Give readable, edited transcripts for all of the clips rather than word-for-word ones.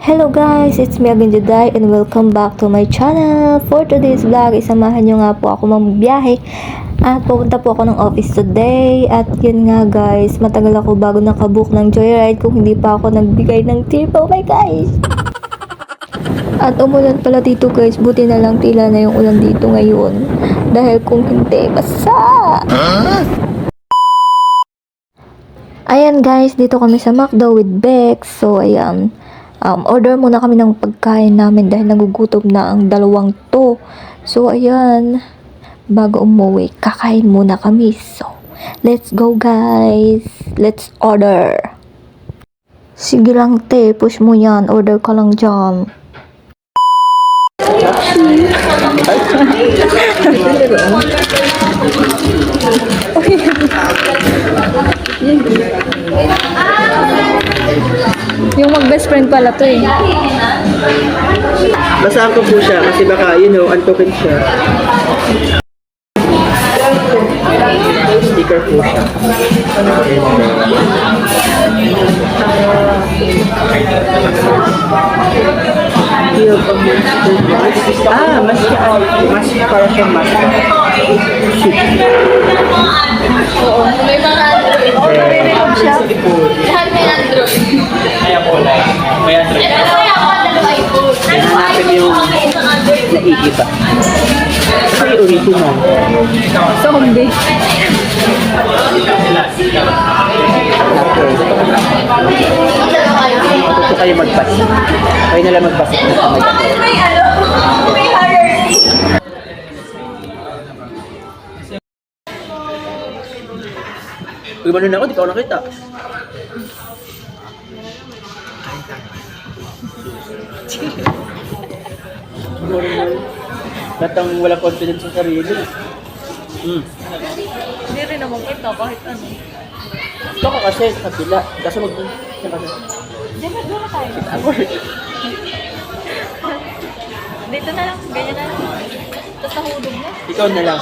Hello guys, it's me again Juday and welcome back to my channel. For today's vlog, isamahan nyo nga po ako magbiyahe at pupunta po ako ng office today. At yun nga guys, matagal ako bago nakabook ng joyride kung hindi pa ako nagbigay ng tip. Oh my gosh! At umulan pala dito guys, buti na lang tila na yung ulan dito ngayon. Dahil kung hindi, basa! Ayan guys, dito kami sa McDo with Bex. So ayan, order muna kami ng pagkain namin dahil nagugutom na ang dalawang to. So ayan, bago umuwi, kakain muna kami. So, let's go guys! Let's order! Sige lang te, push mo yan. Order ka lang dyan. Yung mag-best friend pala to eh. Basahan ko po siya kasi baka, untoken siya. Sticker po siya. Mas para siya mas. Oo, may mga Android. Oo, nare-record siya. Lahat may Android. May Android. Pero kaya ako dalawa iPhone. Hanapin yung naiiba. Ito yung original. Zombie. Gusto kayo magbasa. Kayo nalang magbasa. Bakit may may hierarchy? Uy, manon ako, di pa ako nakita. Normal. Batang wala confidence sa sarili. Hindi rin naman kita kahit ano. Ito ka kasi sa kabila. Kaso Hindi, magdala tayo. ako. Dito na lang, ganyan na lang. Tapos nahulog na. Ikaw na lang.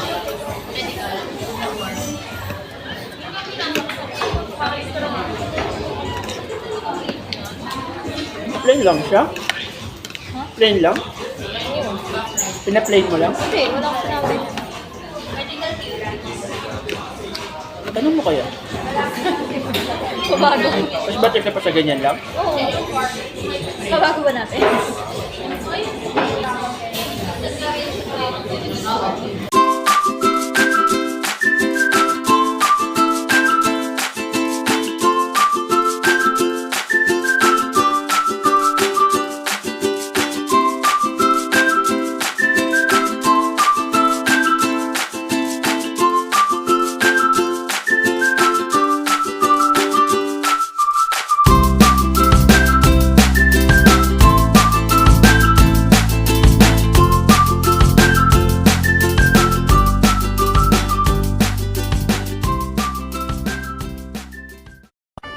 Plain lang siya? Plain lang? Pina-plain mo lang? Hindi, wala ko sinabi. Tanong mo kaya? Pabago. Mas better ka pa sa ganyan lang? Oo. Pabago ba natin?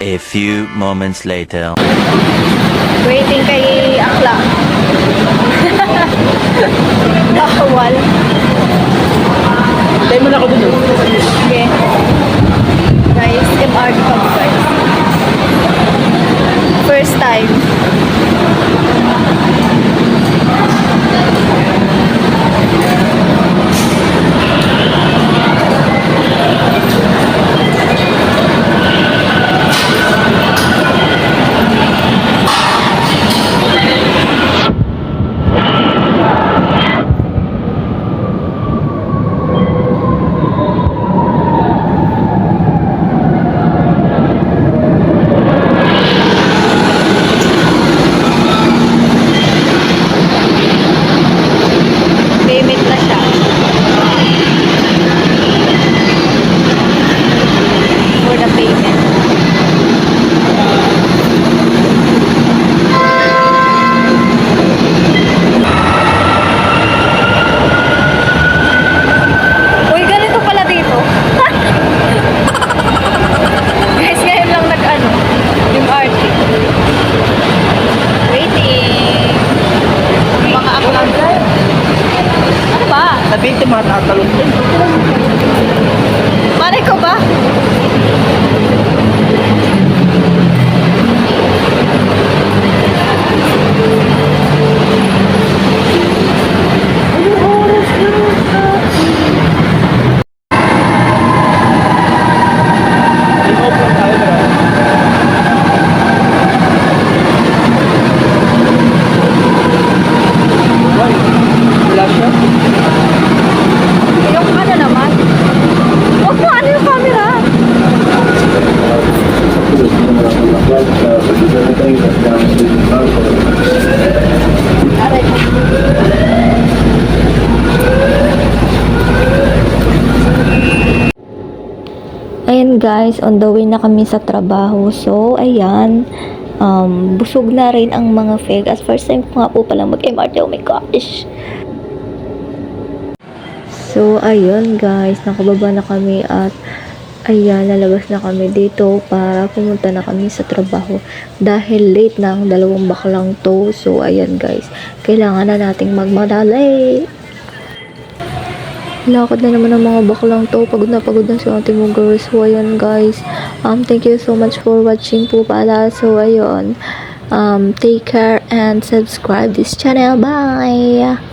A few moments later. Waiting kay Akla. Bawal. Tayo mo na ako dun. Okay. Guys, MRT kami guys. First time. Payment na siya. For the payment. Uy, ganito pala dito. Guys, ngayon lang nag-ano, yung RT. Waiting. Mga ako lang dyan. Ano ba? Sabihin ko mga tatalong din. Mare ko ba? Ayun guys, on the way na kami sa trabaho. So, ayan. Busog na rin ang mga fake. At first time ko nga po palang mag-MRT. Oh my gosh. So, ayun guys. Nakababa na kami at ayan, lalabas na kami dito para pumunta na kami sa trabaho. Dahil late na ang dalawang baklang to. So, ayan guys. Kailangan na nating magmadali. Lakad na naman ang mga baklang to. Pagod na si ating mga girls. So, ayan guys. Thank you so much for watching po pala. So, ayun. Take care and subscribe this channel. Bye!